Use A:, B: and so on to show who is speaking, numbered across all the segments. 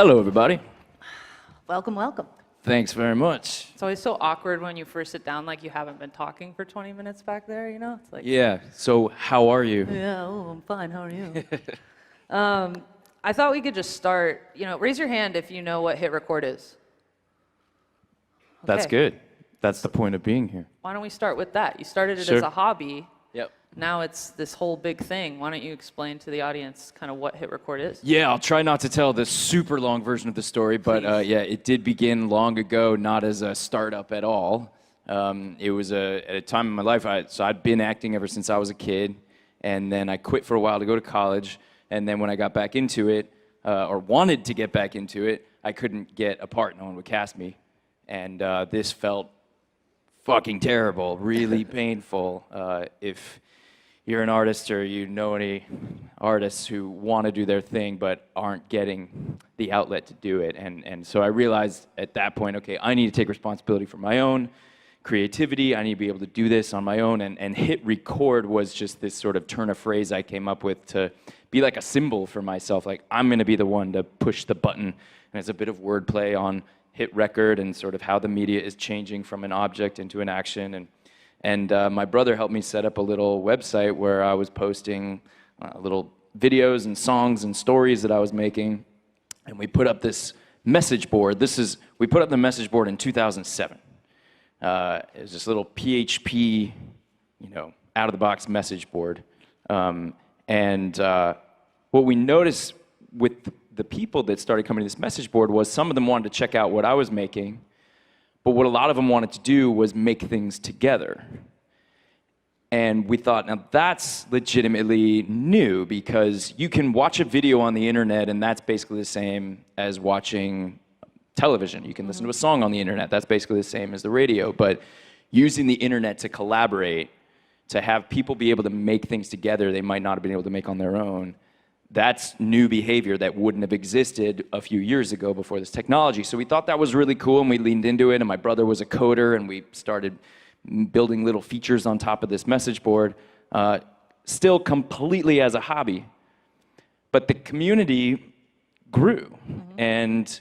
A: Hello, everybody.
B: Welcome, welcome.
A: Thanks very much.
B: It's always so awkward when you first sit down, like you haven't been talking for 20 minutes back there, you know? It's like,
A: Yeah, so how are you?
B: yeah, oh, I'm fine, how are you? I thought we could just start, raise your hand if you know what HitRecord is.
A: That's
B: Okay.
A: good. That's the point of being here.
B: Why don't we start with that? You started it
A: Sure.
B: as a hobby.
A: Yep.
B: Now it's this whole big thing. Why don't you explain to the audience kind of what HitRecord is?
A: Yeah, I'll try not to tell the super long version of the story, but yeah, it did begin long ago, not as a startup at all. It was at a time in my life, so I'd been acting ever since I was a kid, and then I quit for a while to go to college, and then when I got back into it, or wanted to get back into it, I couldn't get a part. No one would cast me, and this felt fucking terrible, really painful. If you're an artist or you know any artists who want to do their thing but aren't getting the outlet to do it. And so I realized at that point, okay, I need to take responsibility for my own creativity. I need to be able to do this on my own. And HitRecord was just this sort of turn of phrase I came up with to be like a symbol for myself. Like, I'm going to be the one to push the button. And it's a bit of wordplay on hit record and sort of how the media is changing from an object into an action. And my brother helped me set up a little website where I was posting little videos and songs and stories that I was making. And we put up this message board. We put up the message board in 2007. It was this little PHP, out-of-the-box message board. And what we noticed with the people that started coming to this message board was some of them wanted to check out what I was making, but what a lot of them wanted to do was make things together. And we thought, now that's legitimately new, because you can watch a video on the internet and that's basically the same as watching television. You can listen to a song on the internet, that's basically the same as the radio. But using the internet to collaborate, to have people be able to make things together they might not have been able to make on their own, that's new behavior that wouldn't have existed a few years ago before this technology. So we thought that was really cool, and we leaned into it, and my brother was a coder, and we started building little features on top of this message board, still completely as a hobby. But the community grew and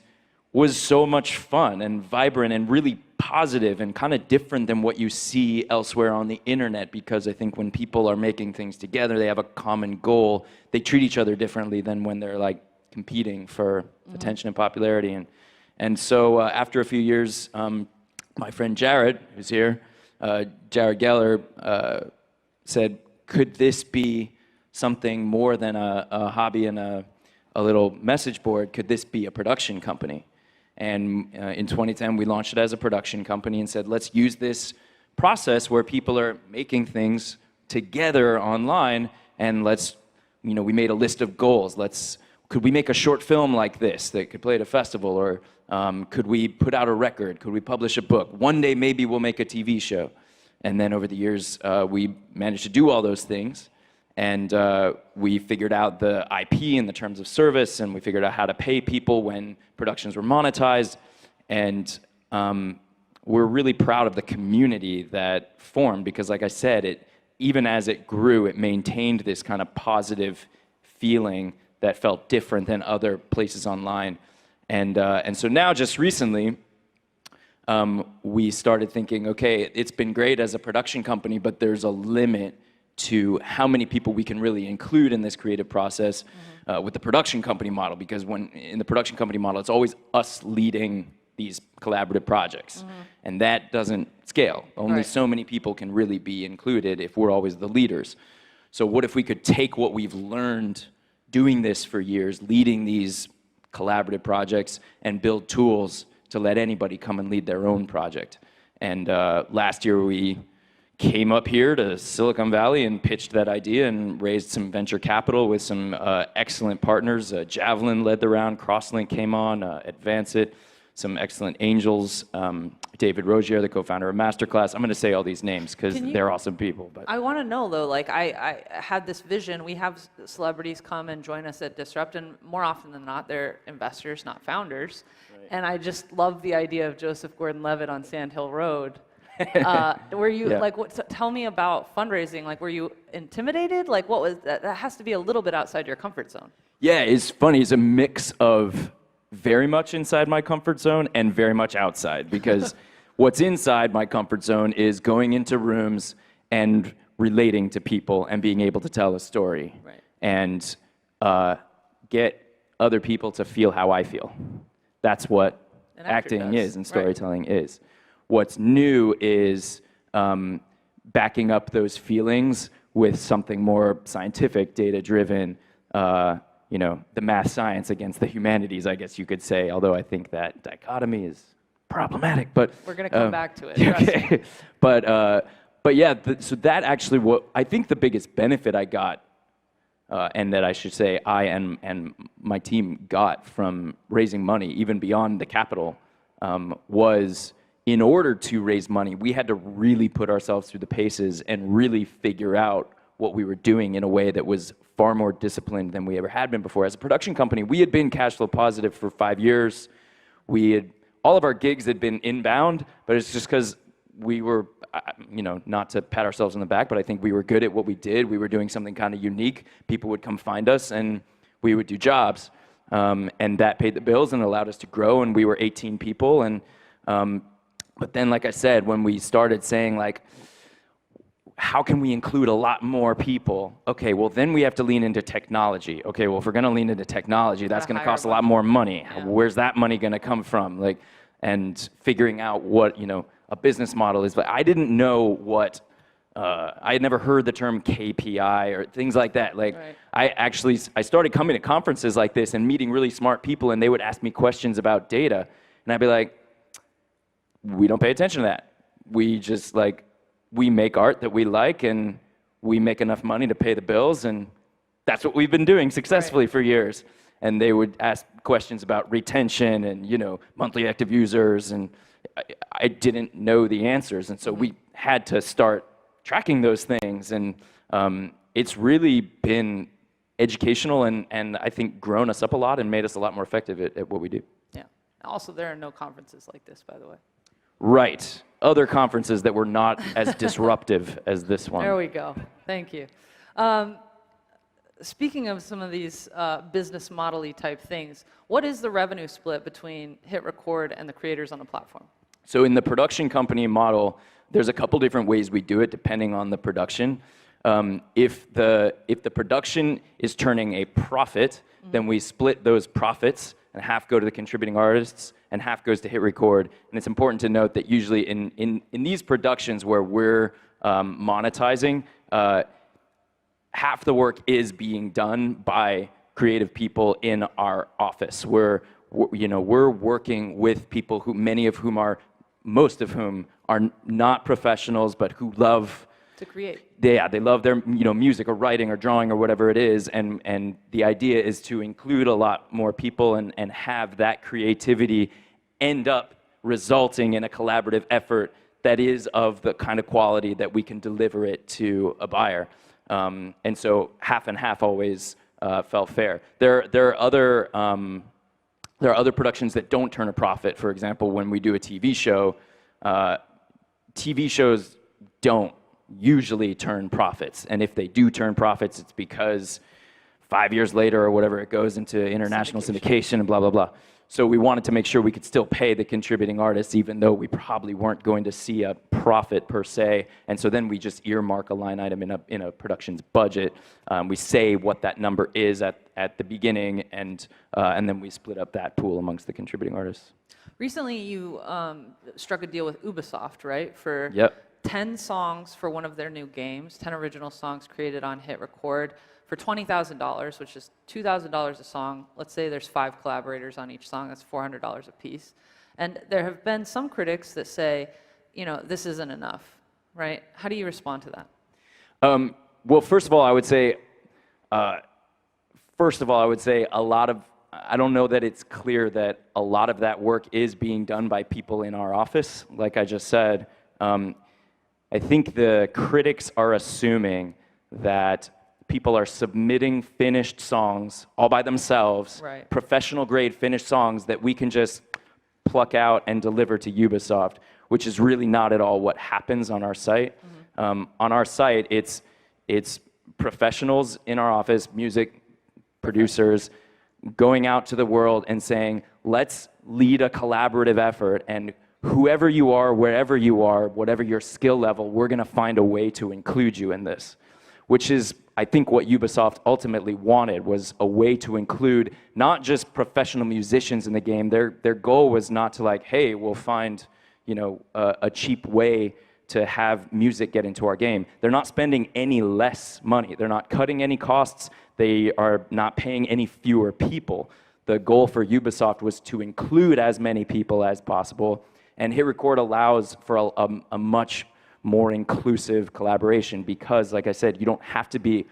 A: was so much fun and vibrant and really positive and kind of different than what you see elsewhere on the internet, because I think when people are making things together, they have a common goal. They treat each other differently than when they're like competing for attention and popularity. And so after a few years, my friend Jared, who's here, Jared Geller, said, could this be something more than a hobby and a little message board? Could this be a production company? And in 2010, we launched it as a production company and said, let's use this process where people are making things together online, and we made a list of goals. Could we make a short film like this that could play at a festival? Or could we put out a record? Could we publish a book? One day, maybe we'll make a TV show. And then over the years, we managed to do all those things. And we figured out the IP and the terms of service, and we figured out how to pay people when productions were monetized. And we're really proud of the community that formed, because like I said, even as it grew, it maintained this kind of positive feeling that felt different than other places online. And so now, just recently, we started thinking, okay, it's been great as a production company, but there's a limit to how many people we can really include in this creative process with the production company model, because in the production company model, it's always us leading these collaborative projects, and that doesn't scale. Only so many people can really be included if we're always the leaders. So what if we could take what we've learned doing this for years, leading these collaborative projects, and build tools to let anybody come and lead their own project? And last year we came up here to Silicon Valley and pitched that idea and raised some venture capital with some excellent partners. Javelin led the round, Crosslink came on, Advanceit, some excellent angels, David Rogier, the co-founder of Masterclass. I'm going to say all these names because they're awesome people. But
B: I want to know, though, like I had this vision. We have celebrities come and join us at Disrupt, and more often than not, they're investors, not founders. Right. And I just love the idea of Joseph Gordon-Levitt on Sand Hill Road. Were you tell me about fundraising? Like, were you intimidated? Like, what was that? That has to be a little bit outside your comfort zone.
A: Yeah, it's funny. It's a mix of very much inside my comfort zone and very much outside, because what's inside my comfort zone is going into rooms and relating to people and being able to tell a story and get other people to feel how I feel. That's what acting is and storytelling is. What's new is backing up those feelings with something more scientific, data-driven, the math science against the humanities, I guess you could say, although I think that dichotomy is problematic. But
B: we're going to come back to it. Okay.
A: But yeah, so that actually, what I think the biggest benefit I got, and that I should say I and my team got from raising money, even beyond the capital, was in order to raise money, we had to really put ourselves through the paces and really figure out what we were doing in a way that was far more disciplined than we ever had been before. As a production company, we had been cash flow positive for 5 years. All of our gigs had been inbound, but it's just because we were, not to pat ourselves on the back, but I think we were good at what we did. We were doing something kind of unique. People would come find us, and we would do jobs. And that paid the bills and allowed us to grow, and we were 18 people. But then, like I said, when we started saying, like, how can we include a lot more people? Okay, well, then we have to lean into technology. Okay, well, if we're going to lean into technology, that's going to cost a lot more money. Yeah. Where's that money going to come from? And figuring out what, a business model is. But I didn't know what, I had never heard the term KPI or things like that. I started coming to conferences like this and meeting really smart people, and they would ask me questions about data. And I'd be like, we don't pay attention to that. We just, we make art that we like, and we make enough money to pay the bills, and that's what we've been doing successfully for years. And they would ask questions about retention and, monthly active users, and I didn't know the answers. And so we had to start tracking those things, and it's really been educational and I think grown us up a lot and made us a lot more effective at what we do.
B: Yeah. Also, there are no conferences like this, by the way.
A: Right. Other conferences that were not as disruptive as this one.
B: There we go. Thank you. Speaking of some of these business model-y type things, what is the revenue split between HitRecord and the creators on the platform?
A: So in the production company model, there's a couple different ways we do it depending on the production. If the production is turning a profit, then we split those profits, and half go to the contributing artists and half goes to HitRecord. And it's important to note that usually in these productions where we're monetizing, half the work is being done by creative people in our office. We're working with people most of whom are not professionals, but who love
B: to create.
A: Yeah, they love their music or writing or drawing or whatever it is, and the idea is to include a lot more people and have that creativity end up resulting in a collaborative effort that is of the kind of quality that we can deliver it to a buyer. And so half and half always felt fair. There are other productions that don't turn a profit. For example, when we do a TV show, TV shows don't usually turn profits. And if they do turn profits, it's because 5 years later or whatever, it goes into international syndication and blah, blah, blah. So we wanted to make sure we could still pay the contributing artists, even though we probably weren't going to see a profit per se. And so then we just earmark a line item in a production's budget. We say what that number is at the beginning, and then we split up that pool amongst the contributing artists.
B: Recently, you struck a deal with Ubisoft, right? For 10 songs for one of their new games, 10 original songs created on HitRecord for $20,000, which is $2,000 a song. Let's say there's 5 collaborators on each song. That's $400 a piece. And there have been some critics that say, this isn't enough, right? How do you respond to that?
A: Well, first of all, I would say a lot of, I don't know that it's clear that a lot of that work is being done by people in our office. Like I just said, I think the critics are assuming that people are submitting finished songs all by themselves, professional grade finished songs that we can just pluck out and deliver to Ubisoft, which is really not at all what happens on our site. On our site, it's professionals in our office, music producers, going out to the world and saying, let's lead a collaborative effort, and whoever you are, wherever you are, whatever your skill level, we're going to find a way to include you in this. Which is, I think, what Ubisoft ultimately wanted, was a way to include not just professional musicians in the game. Their goal was not to like, hey, we'll find, you know, a cheap way to have music get into our game. They're not spending any less money. They're not cutting any costs. They are not paying any fewer people. The goal for Ubisoft was to include as many people as possible, and HitRecord allows for a much more inclusive collaboration because, like I said, you don't have to be,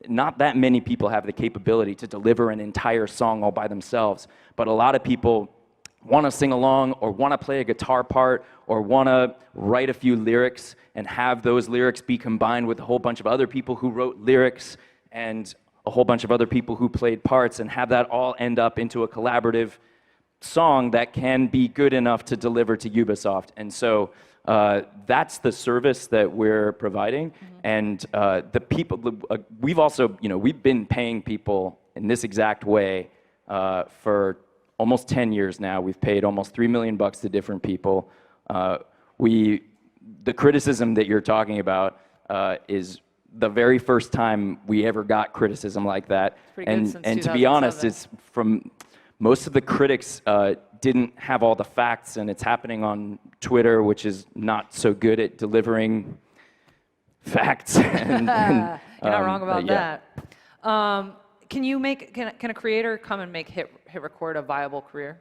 A: not that many people have the capability to deliver an entire song all by themselves, but a lot of people want to sing along or want to play a guitar part or want to write a few lyrics and have those lyrics be combined with a whole bunch of other people who wrote lyrics and a whole bunch of other people who played parts, and have that all end up into a collaborative song that can be good enough to deliver to Ubisoft. And so that's the service that we're providing. And the people, we've also, you know, we've been paying people in this exact way for almost 10 years now. We've paid almost $3 million to different people. The criticism that you're talking about is the very first time we ever got criticism like that. And to be honest, it's from most of the critics didn't have all the facts, and it's happening on Twitter, which is not so good at delivering facts.
B: You're not wrong about that. Can a creator come and make HitRecord a viable career?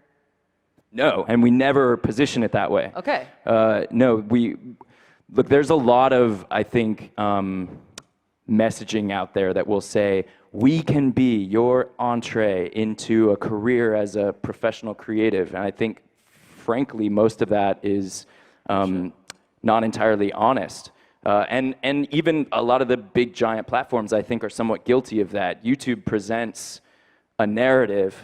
A: No, and we never position it that way.
B: Okay.
A: No, look, there's a lot of, I think, messaging out there that will say, we can be your entree into a career as a professional creative. And I think, frankly, most of that is not entirely honest. And even a lot of the big giant platforms, I think, are somewhat guilty of that. YouTube presents a narrative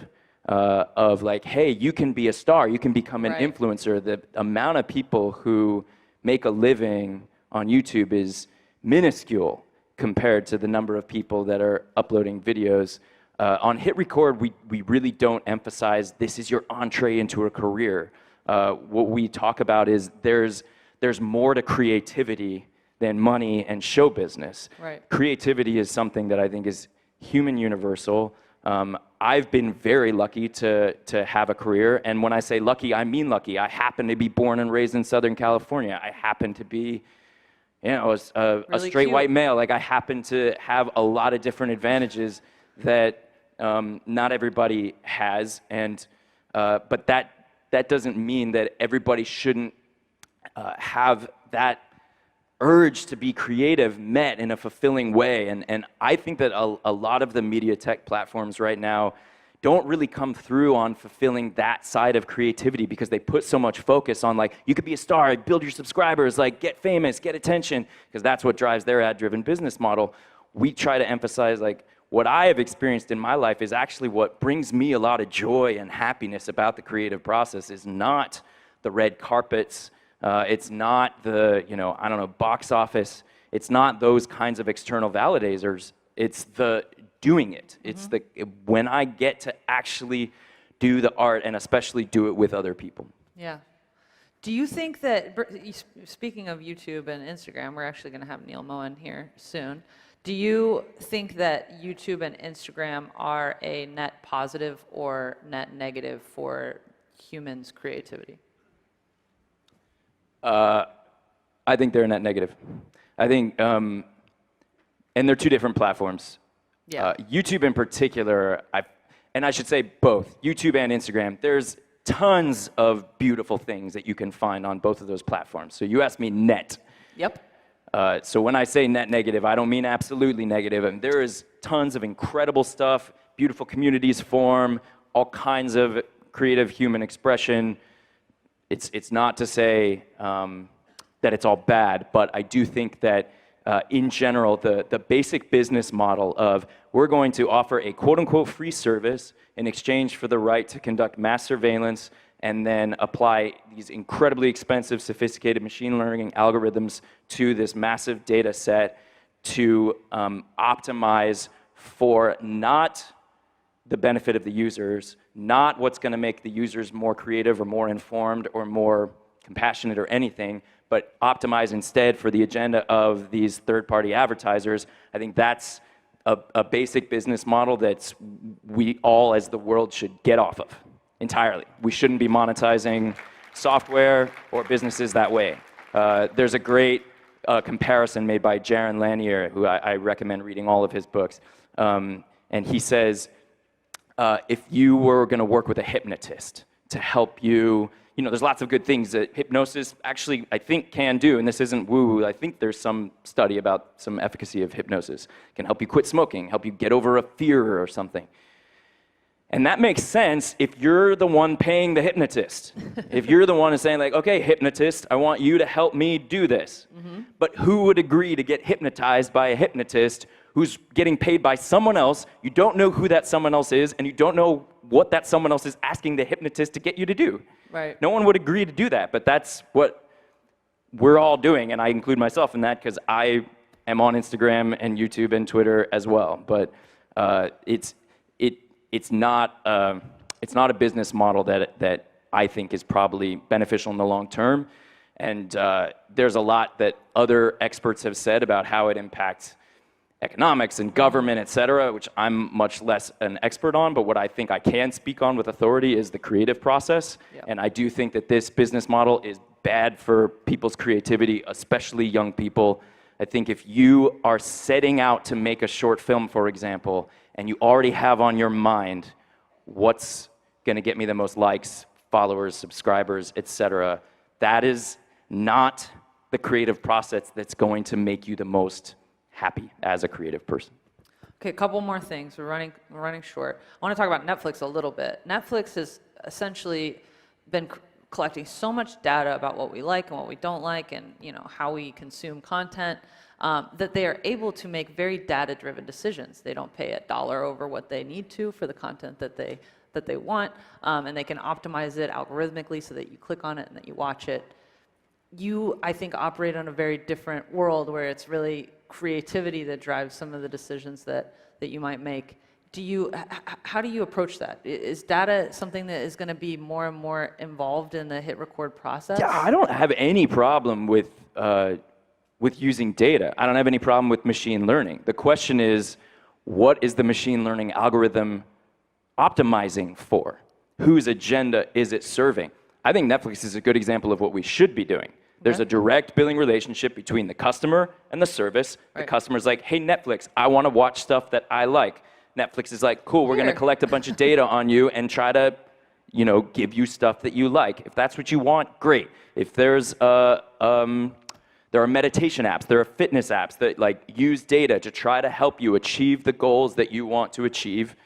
A: of like, hey, you can be a star, you can become an influencer. The amount of people who make a living on YouTube is minuscule compared to the number of people that are uploading videos. On HitRecord, we really don't emphasize this is your entree into a career. What we talk about is there's more to creativity than money and show business.
B: Right.
A: Creativity is something that I think is human universal. I've been very lucky to have a career, and when I say lucky, I mean lucky. I happen to be born and raised in Southern California. I happen to be, you know, a straight white male. Like, I happen to have a lot of different advantages that not everybody has, and but that doesn't mean that everybody shouldn't have that urge to be creative met in a fulfilling way. And I think that a lot of the media tech platforms right now don't really come through on fulfilling that side of creativity because they put so much focus on, like, you could be a star, build your subscribers, like, get famous, get attention, because that's what drives their ad-driven business model. We try to emphasize, like, what I have experienced in my life is actually what brings me a lot of joy and happiness about the creative process is not the red carpets. It's not the, you know, I don't know, box office. It's not those kinds of external validators. It's the doing it. It's the when I get to actually do the art and especially do it with other people.
B: Yeah. Do you think that, speaking of YouTube and Instagram, we're actually going to have Neil Moen here soon. Do you think that YouTube and Instagram are a net positive or net negative for humans' creativity?
A: I think they're a net negative. I think, and they're two different platforms.
B: Yeah.
A: YouTube in particular, and I should say both, YouTube and Instagram, there's tons of beautiful things that you can find on both of those platforms. So you asked me net.
B: Yep.
A: So when I say net negative, I don't mean absolutely negative. And there is tons of incredible stuff, beautiful communities form, all kinds of creative human expression. It's not to say that it's all bad, but I do think that in general, the basic business model of we're going to offer a quote-unquote free service in exchange for the right to conduct mass surveillance and then apply these incredibly expensive, sophisticated machine learning algorithms to this massive data set to optimize for not the benefit of the users, not what's going to make the users more creative or more informed or more compassionate or anything, but optimize instead for the agenda of these third-party advertisers. I think that's a basic business model that we all as the world should get off of entirely. We shouldn't be monetizing software or businesses that way. There's a great comparison made by Jaron Lanier, who I recommend reading all of his books. And he says, if you were going to work with a hypnotist to help you, there's lots of good things that hypnosis actually, I think, can do, and this isn't woo-woo. I think there's some study about some efficacy of hypnosis. It can help you quit smoking, help you get over a fear or something. And that makes sense if you're the one paying the hypnotist. If you're the one who's saying, like, okay, hypnotist, I want you to help me do this. Mm-hmm. But who would agree to get hypnotized by a hypnotist who's getting paid by someone else? You don't know who that someone else is, and you don't know what that someone else is asking the hypnotist to get you to do.
B: Right.
A: No one would agree to do that, but that's what we're all doing, and I include myself in that because I am on Instagram and YouTube and Twitter as well. But it's not a business model that I think is probably beneficial in the long term. And there's a lot that other experts have said about how it impacts economics and government, et cetera, which I'm much less an expert on, but what I think I can speak on with authority is the creative process. Yep. And I do think that this business model is bad for people's creativity, especially young people. I think if you are setting out to make a short film, for example, and you already have on your mind what's going to get me the most likes, followers, subscribers, et cetera, that is not the creative process that's going to make you the most happy as a creative person.
B: Okay, a couple more things. We're running short. I want to talk about Netflix a little bit. Netflix has essentially been collecting so much data about what we like and what we don't like, and how we consume content, that they are able to make very data-driven decisions. They don't pay $1 over what they need to for the content that they want, and they can optimize it algorithmically so that you click on it and that you watch it. You, I think, operate on a very different world where it's really creativity that drives some of the decisions that you might make. How do you approach that? Is data something that is going to be more and more involved in the HitRecord process?
A: Yeah, I don't have any problem with using data. I don't have any problem with machine learning. The question is, what is the machine learning algorithm optimizing for? Whose agenda is it serving? I think Netflix is a good example of what we should be doing. There's a direct billing relationship between the customer and the service. Right. The customer's like, hey, Netflix, I want to watch stuff that I like. Netflix is like, cool, we're going to collect a bunch of data on you and try to, give you stuff that you like. If that's what you want, great. If there's there are meditation apps, there are fitness apps that use data to try to help you achieve the goals that you want to achieve,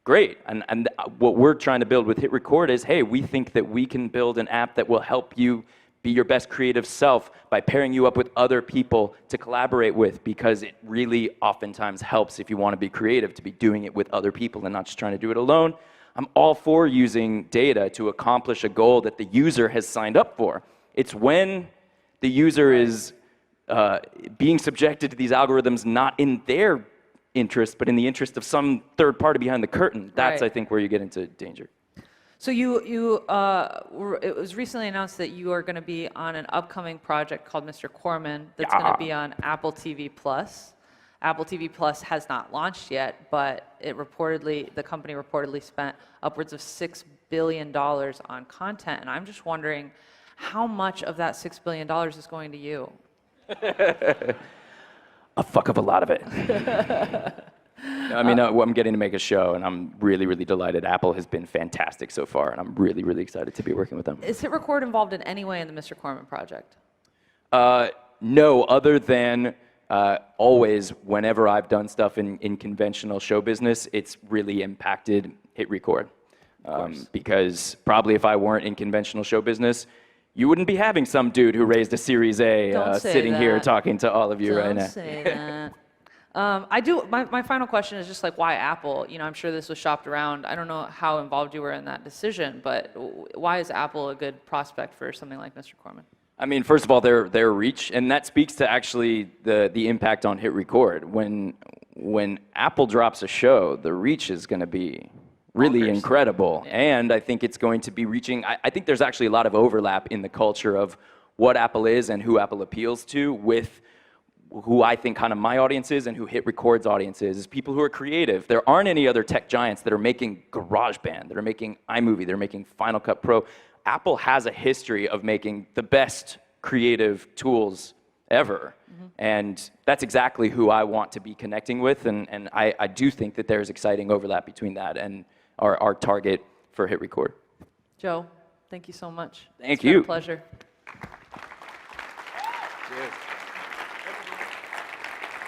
A: great. And what we're trying to build with HitRecord is, hey, we think that we can build an app that will help you be your best creative self by pairing you up with other people to collaborate with, because it really oftentimes helps if you want to be creative to be doing it with other people and not just trying to do it alone. I'm all for using data to accomplish a goal that the user has signed up for. It's when the user is being subjected to these algorithms not in their interest, but in the interest of some third party behind the curtain. That's, I think, where you get into danger.
B: So it was recently announced that you are going to be on an upcoming project called Mr. Corman that's going to be on Apple TV+. Apple TV Plus has not launched yet, but the company reportedly spent upwards of $6 billion on content, and I'm just wondering how much of that $6 billion is going to you?
A: A fuck of a lot of it. I mean, I'm getting to make a show, and I'm really, really delighted. Apple has been fantastic so far, and I'm really, really excited to be working with them.
B: Is HitRecord involved in any way in the Mr. Corman project?
A: No, other than always, whenever I've done stuff in conventional show business, it's really impacted HitRecord. Because probably if I weren't in conventional show business, you wouldn't be having some dude who raised a Series A sitting here talking to all of you right now.
B: Don't say that. My final question is just why Apple? I'm sure this was shopped around. I don't know how involved you were in that decision, but why is Apple a good prospect for something like Mr. Corman?
A: I mean, first of all, their reach, and that speaks to actually the impact on HitRecord. When Apple drops a show, the reach is going to be really
B: bonkers.
A: incredible.
B: Yeah.
A: And I think it's going to be reaching, I think there's actually a lot of overlap in the culture of what Apple is and who Apple appeals to with who I think kind of my audience is and who HitRecord's audience is people who are creative. There aren't any other tech giants that are making GarageBand, that are making iMovie, they're making Final Cut Pro. Apple has a history of making the best creative tools ever. And that's exactly who I want to be connecting with. And I do think that there's exciting overlap between that and our target for HitRecord.
B: Joe, thank you so much.
A: Thank
B: It's been
A: you.
B: a pleasure.